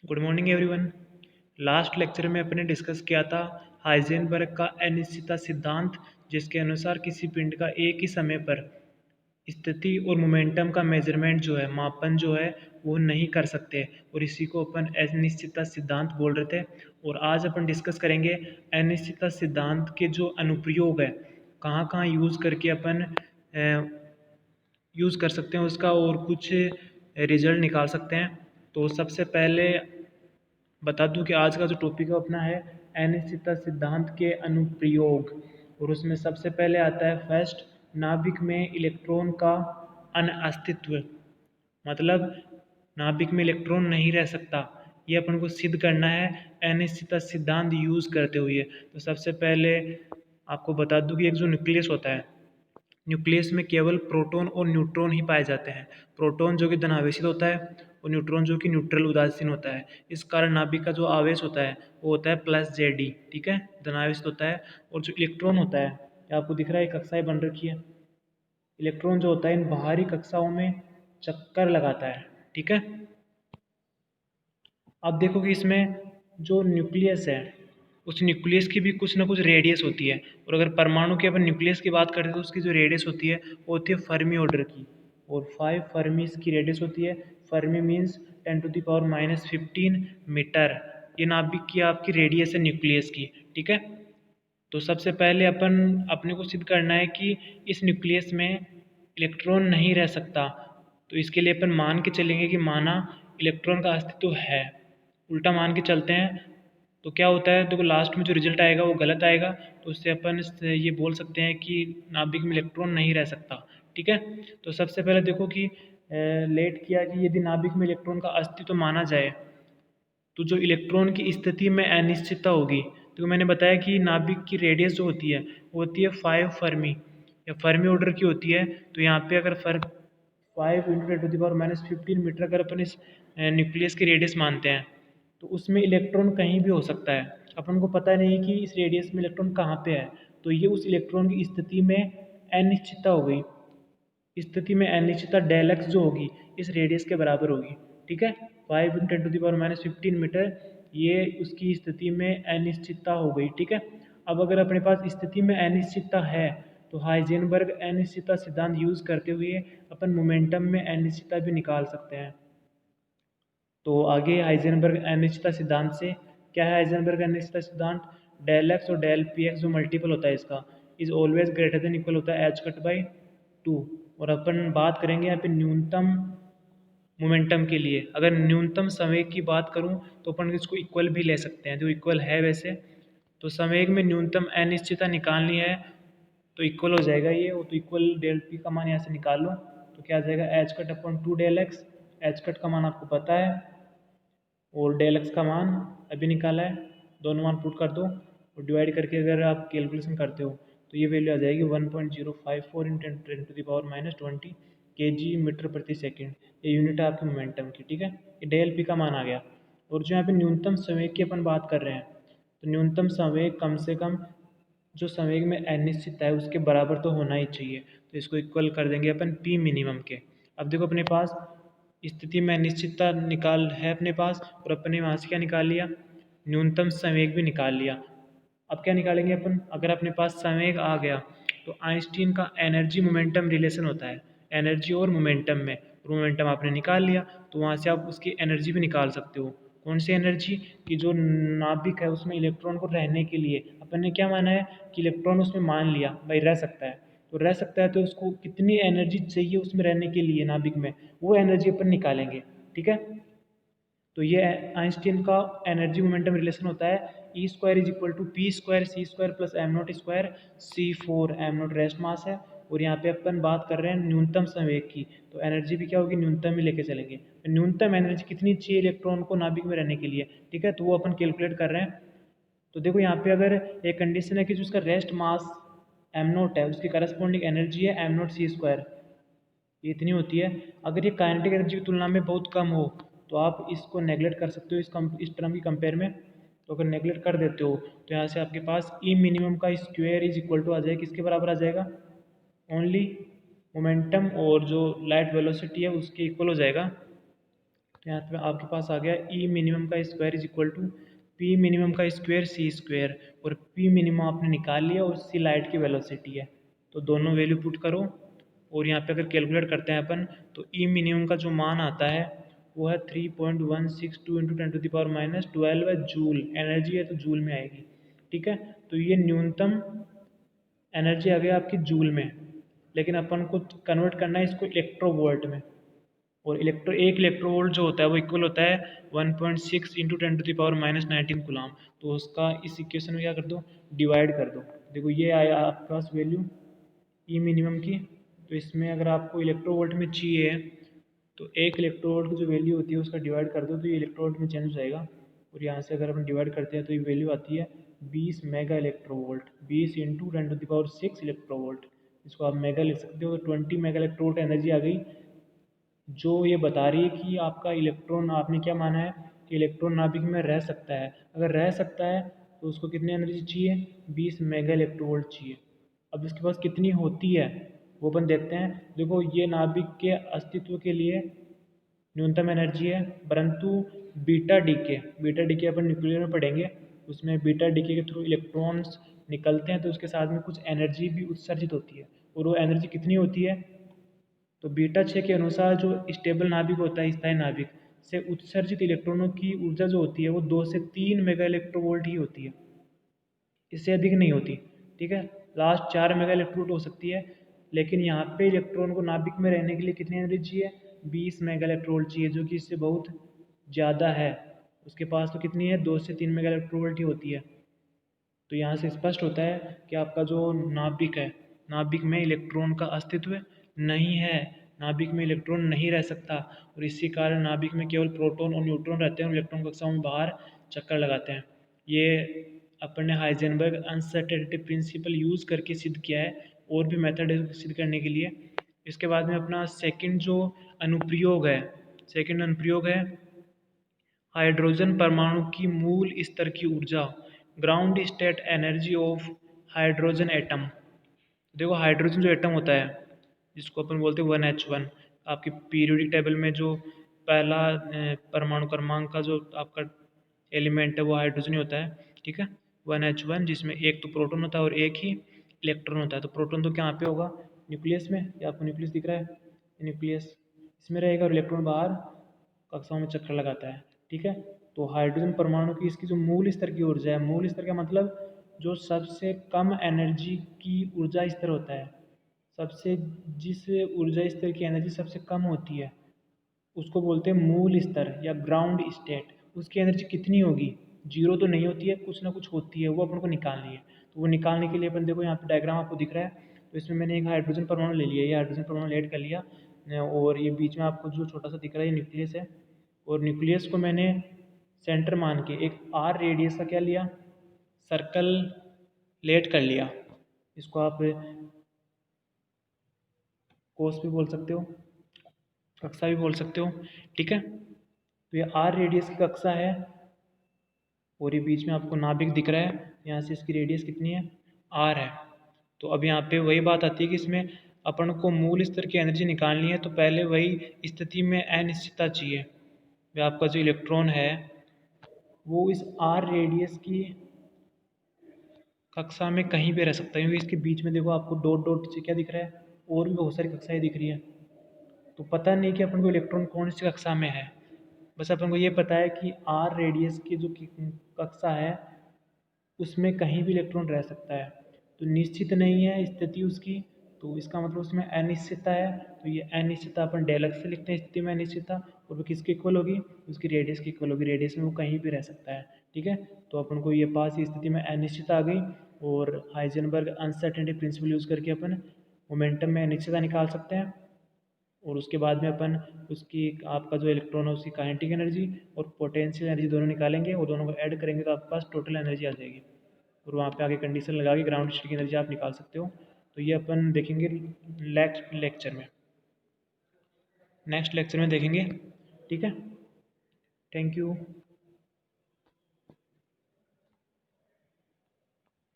Good morning everyone. Last lecture में अपने discuss किया था हाइजेनबर्ग का अनिश्चितता सिद्धांत, जिसके अनुसार किसी पिंड का एक ही समय पर स्थिति और मोमेंटम का मेजरमेंट जो है, मापन जो है वो नहीं कर सकते, और इसी को अपन अनिश्चितता सिद्धांत बोल रहे थे। और आज अपन डिस्कस करेंगे अनिश्चितता सिद्धांत के जो अनुप्रयोग है, कहाँ कहाँ यूज़ करके अपन यूज़ कर सकते हैं उसका, और कुछ रिजल्ट निकाल सकते हैं। तो सबसे पहले बता दूं कि आज का जो टॉपिक है अपना है अनिश्चितता सिद्धांत के अनुप्रयोग। और उसमें सबसे पहले आता है फर्स्ट, नाभिक में इलेक्ट्रॉन का अनअस्तित्व। मतलब नाभिक में इलेक्ट्रॉन नहीं रह सकता, ये अपन को सिद्ध करना है अनिश्चितता सिद्धांत यूज़ करते हुए। तो सबसे पहले आपको बता दूं कि एक जो न्यूक्लियस होता है, न्यूक्लियस में केवल प्रोटॉन और न्यूट्रॉन ही पाए जाते हैं। प्रोटॉन जो कि धनावेशित होता है और न्यूट्रॉन जो कि न्यूट्रल उदासीन होता है। इस कारण नाभिक का जो आवेश होता है वो होता है +Ze, ठीक है, धनावेशित होता है। और जो इलेक्ट्रॉन होता है, ये आपको दिख रहा है, कक्षाएं बन रखी है। इलेक्ट्रॉन जो होता है इन बाहरी कक्षाओं में चक्कर लगाता है, ठीक है। अब देखो कि इसमें जो न्यूक्लियस है, उस न्यूक्लियस की भी कुछ ना कुछ रेडियस होती है। और अगर परमाणु की अपन न्यूक्लियस की बात करते हैं तो उसकी जो रेडियस होती है वो होती है फर्मी ऑर्डर की, और 5 फर्मीज की रेडियस होती है। Fermi means 10⁻⁻15 metre. ये नाभिक की आपकी रेडियस है न्यूक्लियस की, ठीक है। तो सबसे पहले अपन अपने को सिद्ध करना है कि इस न्यूक्लियस में इलेक्ट्रॉन नहीं रह सकता। तो इसके लिए अपन मान के चलेंगे कि माना इलेक्ट्रॉन का अस्तित्व है, उल्टा मान के चलते हैं। तो क्या होता है, देखो लास्ट में जो रिजल्ट आएगा वो गलत आएगा। तो उससे अपन ये बोल सकते हैं कि नाभिक में इलेक्ट्रॉन नहीं रह सकता, ठीक है। तो सबसे पहले देखो कि लेट किया कि यदि नाभिक में इलेक्ट्रॉन का अस्तित्व माना जाए तो जो इलेक्ट्रॉन की स्थिति में अनिश्चितता होगी। तो मैंने बताया कि नाभिक की रेडियस जो होती है वो होती है 5 फर्मी या फर्मी ऑर्डर की होती है। तो यहाँ पे अगर 5 × 10⁻⁻15 मीटर अगर अपन इस न्यूक्लियस की रेडियस मानते हैं, तो उसमें इलेक्ट्रॉन कहीं भी हो सकता है। अपन को पता नहीं कि इस रेडियस में इलेक्ट्रॉन कहाँ पे है। तो ये उस इलेक्ट्रॉन की स्थिति में अनिश्चितता हो गई। स्थिति में अनिश्चितता डेल एक्स जो होगी इस रेडियस के बराबर होगी, ठीक है। 5 × 10⁻⁻15 मीटर, ये उसकी स्थिति में अनिश्चितता हो गई, ठीक है। अब अगर अपने पास स्थिति में अनिश्चितता है तो हाइजेनबर्ग अनिश्चितता सिद्धांत यूज करते हुए अपन मोमेंटम में अनिश्चितता भी निकाल सकते हैं। तो आगे हाइजेनबर्ग अनिश्चितता सिद्धांत से क्या है, हाइजेनबर्ग अनिश्चितता सिद्धांत, डेल एक्स और डेल पी एक्स जो मल्टीपल होता है इसका is always greater than equal होता है h/2। और अपन बात करेंगे यहाँ पे न्यूनतम मोमेंटम के लिए। अगर न्यूनतम संवेग की बात करूँ तो अपन इसको इक्वल भी ले सकते हैं, जो इक्वल है वैसे। तो संवेग में न्यूनतम अनिश्चितता निकालनी है तो इक्वल हो जाएगा ये। तो इक्वल डेल पी का मान यहाँ से निकाल लो तो क्या आ जाएगा, h/2 del x. H cut का मान आपको पता है और डेल एक्स का मान अभी निकाला है, दोनों मान पुट कर दो और डिवाइड करके अगर आप कैलकुलेशन करते हो तो ये वैल्यू आ जाएगी 1.054 × 10⁻⁻20 kg मीटर प्रति सेकेंड। ये यूनिट है आपकी मोमेंटम की, ठीक है। ये डेल पी का मान आ गया। और जो यहाँ पे न्यूनतम संवेग की अपन बात कर रहे हैं, तो न्यूनतम संवेग कम से कम जो संवेग में अनिश्चित है उसके बराबर तो होना ही चाहिए। तो इसको इक्वल कर देंगे अपन पी मिनिमम के। अब देखो अपने पास स्थिति में अनिश्चितता निकाल है अपने पास, और अपने वहाँ से क्या निकाल लिया, न्यूनतम संवेग भी निकाल लिया। अब क्या निकालेंगे अपन, अगर अपने पास संवेग आ गया तो आइंस्टीन का एनर्जी मोमेंटम रिलेशन होता है एनर्जी और मोमेंटम में। और मोमेंटम आपने निकाल लिया तो वहाँ से आप उसकी एनर्जी भी निकाल सकते हो। कौन सी एनर्जी, कि जो नाभिक है उसमें इलेक्ट्रॉन को रहने के लिए अपन ने क्या माना है कि इलेक्ट्रॉन उसमें मान लिया भाई रह सकता है। तो रह सकता है तो उसको कितनी एनर्जी चाहिए उसमें रहने के लिए नाभिक में, वो एनर्जी अपन निकालेंगे, ठीक है। तो ये आइंस्टीन का एनर्जी मोमेंटम रिलेशन होता है E² = P² C² + m0² C4 m0 rest mass है। और यहाँ पे अपन बात कर रहे हैं न्यूनतम संवेग की, तो एनर्जी भी क्या होगी, न्यूनतम ही लेके चलेंगे। न्यूनतम एनर्जी कितनी चाहिए इलेक्ट्रॉन को नाभिक में रहने के लिए, ठीक है, तो वो अपन कैलकुलेट कर रहे हैं। तो देखो यहाँ पे अगर एक कंडीशन है कि जो उसका रेस्ट मास m0 है उसकी करस्पॉन्डिंग एनर्जी है m0 C², ये इतनी होती है। अगर ये काइनेटिक एनर्जी की तुलना में बहुत कम हो तो आप इसको नेगलेक्ट कर सकते हो इस टर्म की कंपेयर में। तो अगर नेगलेक्ट कर देते हो तो यहाँ से आपके पास ई मिनिमम का स्क्वायर इज इक्वल टू आ जाएगा, किसके बराबर आ जाएगा, ओनली मोमेंटम और जो लाइट वेलोसिटी है उसके इक्वल हो जाएगा। तो तो यहाँ पे आपके पास आ गया ई मिनिमम का square is equal to P minimum का स्क्वायर सी स्क्वायर, और पी मिनिमम आपने निकाल लिया और सी लाइट की वेलोसिटी है। तो दोनों वैल्यू पुट करो और यहाँ पे अगर कैलकुलेट करते हैं अपन तो ई मिनिमम का जो मान आता है वो है 3.162 इंटू 10⁻⁻12 जूल। एनर्जी है तो जूल में आएगी, ठीक है। तो ये न्यूनतम एनर्जी आ गई आपकी जूल में, लेकिन अपन को कन्वर्ट करना है इसको इलेक्ट्रोवोल्ट में। और एक इलेक्ट्रोवोल्ट जो होता है वो इक्वल होता है 1.6 इंटू 10⁻⁻19 कूलम। तो उसका इस इक्वेशन में क्या कर दो, डिवाइड कर दो। देखो ये आया आपके पास वैल्यू ई मिनिमम की। तो इसमें अगर आपको इलेक्ट्रोवोल्ट में चाहिए तो एक इलेक्ट्रोवोल्ट की जो वैल्यू होती है उसका डिवाइड कर दो तो ये इलेक्ट्रोवोल्ट में चेंज हो जाएगा। और यहाँ से अगर अपन डिवाइड करते हैं तो ये वैल्यू आती है 20 मेगा इलेक्ट्रोवोल्ट, 20 इंटू 10⁻6 इलेक्ट्रोवोल्ट। इसको आप मेगा लिख सकते हो। 20 मेगा इलेक्ट्रोवोल्ट एनर्जी आ गई, जो ये बता रही है कि आपका इलेक्ट्रॉन, आपने क्या माना है कि इलेक्ट्रॉन नाभिक में रह सकता है। अगर रह सकता है तो उसको कितनी एनर्जी चाहिए, 20 मेगा इलेक्ट्रोवोल्ट चाहिए। अब इसके पास कितनी होती है वो अपन देखते हैं। देखो ये नाभिक के अस्तित्व के लिए न्यूनतम एनर्जी है, परंतु बीटा डीके अपन न्यूक्लियर में पढ़ेंगे, उसमें बीटा डीके के थ्रू इलेक्ट्रॉन्स निकलते हैं तो उसके साथ में कुछ एनर्जी भी उत्सर्जित होती है। और वो एनर्जी कितनी होती है, तो बीटा 6 के अनुसार जो स्टेबल नाभिक होता है, स्थायी नाभिक से उत्सर्जित इलेक्ट्रॉनों की ऊर्जा जो होती है वो 2 से 3 मेगा इलेक्ट्रोवोल्ट ही होती है, इससे अधिक नहीं होती, ठीक है। लास्ट 4 मेगा इलेक्ट्रोवोल्ट हो सकती है, लेकिन यहाँ पे इलेक्ट्रॉन को नाभिक में रहने के लिए कितनी एनर्जी चाहिए, 20 मेगा इलेक्ट्रोवोल्ट चाहिए, जो कि इससे बहुत ज़्यादा है। उसके पास तो कितनी है, 2 से 3 मेगा इलेक्ट्रोवोल्ट ही होती है। तो यहाँ से स्पष्ट होता है कि आपका जो नाभिक है, नाभिक में इलेक्ट्रॉन का अस्तित्व नहीं है, नाभिक में इलेक्ट्रॉन नहीं रह सकता। और इसी कारण नाभिक में केवल प्रोटॉन और न्यूट्रॉन रहते हैं और इलेक्ट्रॉन कक्षाओं में बाहर चक्कर लगाते हैं। ये अपन ने हाइजेनबर्ग अनसर्टेनिटी प्रिंसिपल यूज़ करके सिद्ध किया है, और भी मेथड है सिद्ध करने के लिए। इसके बाद में अपना सेकंड जो अनुप्रयोग है, सेकंड अनुप्रयोग है हाइड्रोजन परमाणु की मूल स्तर की ऊर्जा, ground state energy of hydrogen atom. देखो हाइड्रोजन जो एटम होता है जिसको अपन बोलते हैं 1H1, आपकी पीरियोडिक टेबल में जो पहला परमाणु क्रमांक का जो आपका एलिमेंट है वो हाइड्रोजन ही होता है, ठीक है। 1H1 जिसमें एक तो प्रोटॉन होता है और एक ही इलेक्ट्रॉन होता है। तो प्रोटॉन तो कहाँ पे होगा, न्यूक्लियस में। ये आपको न्यूक्लियस दिख रहा है, न्यूक्लियस इसमें रहेगा और इलेक्ट्रॉन बाहर कक्षाओं में चक्कर लगाता है, ठीक है। तो हाइड्रोजन परमाणु की इसकी जो मूल स्तर की ऊर्जा है, मूल स्तर का मतलब जो सबसे कम एनर्जी की ऊर्जा स्तर होता है, सबसे जिस ऊर्जा स्तर की एनर्जी सबसे कम होती है उसको बोलते हैं मूल स्तर या ग्राउंड स्टेट। उसकी एनर्जी कितनी होगी, जीरो तो नहीं होती है, कुछ ना कुछ होती है, वो अपन को निकालनी है। तो वो निकालने के लिए अपन देखो यहाँ पे डायग्राम आपको दिख रहा है। तो इसमें मैंने एक हाइड्रोजन परमाणु ले लिया, ये हाइड्रोजन परमाणु ऐड कर लिया, और ये बीच में आपको जो छोटा सा दिख रहा है ये न्यूक्लियस है। और न्यूक्लियस को मैंने सेंटर मान के एक आर रेडियस का क्या लिया, सर्कल लेट कर लिया। इसको आप कोस भी बोल सकते हो, कक्षा भी बोल सकते हो, ठीक है। तो ये आर रेडियस की कक्षा है और ये बीच में आपको नाभिक दिख रहा है, यहाँ से इसकी रेडियस कितनी है, आर है। तो अब यहाँ पे वही बात आती है कि इसमें अपन को मूल स्तर की एनर्जी निकालनी है, तो पहले वही स्थिति में अनिश्चितता चाहिए। वे आपका जो इलेक्ट्रॉन है वो इस आर रेडियस की कक्षा में कहीं पे रह सकता है, क्योंकि इसके बीच में देखो आपको डॉट डॉट से क्या दिख रहा है, और भी बहुत सारी कक्षाएं दिख रही है। तो पता नहीं कि अपन को इलेक्ट्रॉन कौन सी कक्षा में है, बस अपन को ये पता है कि आर रेडियस की जो कक्षा है उसमें कहीं भी इलेक्ट्रॉन रह सकता है। तो निश्चित नहीं है स्थिति उसकी, तो इसका मतलब उसमें अनिश्चितता है। तो ये अनिश्चितता अपन डेल एक्स से लिखते हैं, स्थिति में अनिश्चितता, और वो किसके इक्वल होगी, उसकी रेडियस की इक्वल होगी। रेडियस में वो कहीं भी रह सकता है, ठीक है। तो अपन को ये पास की स्थिति में अनिश्चितता आ गई, और हाइजेनबर्ग अनसर्टेनिटी प्रिंसिपल यूज़ करके अपन मोमेंटम में अनिश्चितता निकाल सकते हैं। और उसके बाद में अपन उसकी आपका जो इलेक्ट्रॉन है उसकी काइनेटिक एनर्जी और पोटेंशियल एनर्जी दोनों निकालेंगे, और दोनों को ऐड करेंगे तो आपके पास टोटल एनर्जी आ जाएगी। और वहाँ पे आगे कंडीशन लगा के ग्राउंड स्टेट की एनर्जी आप निकाल सकते हो। तो ये अपन देखेंगे नेक्स्ट लेक्चर में देखेंगे, ठीक है। Thank you.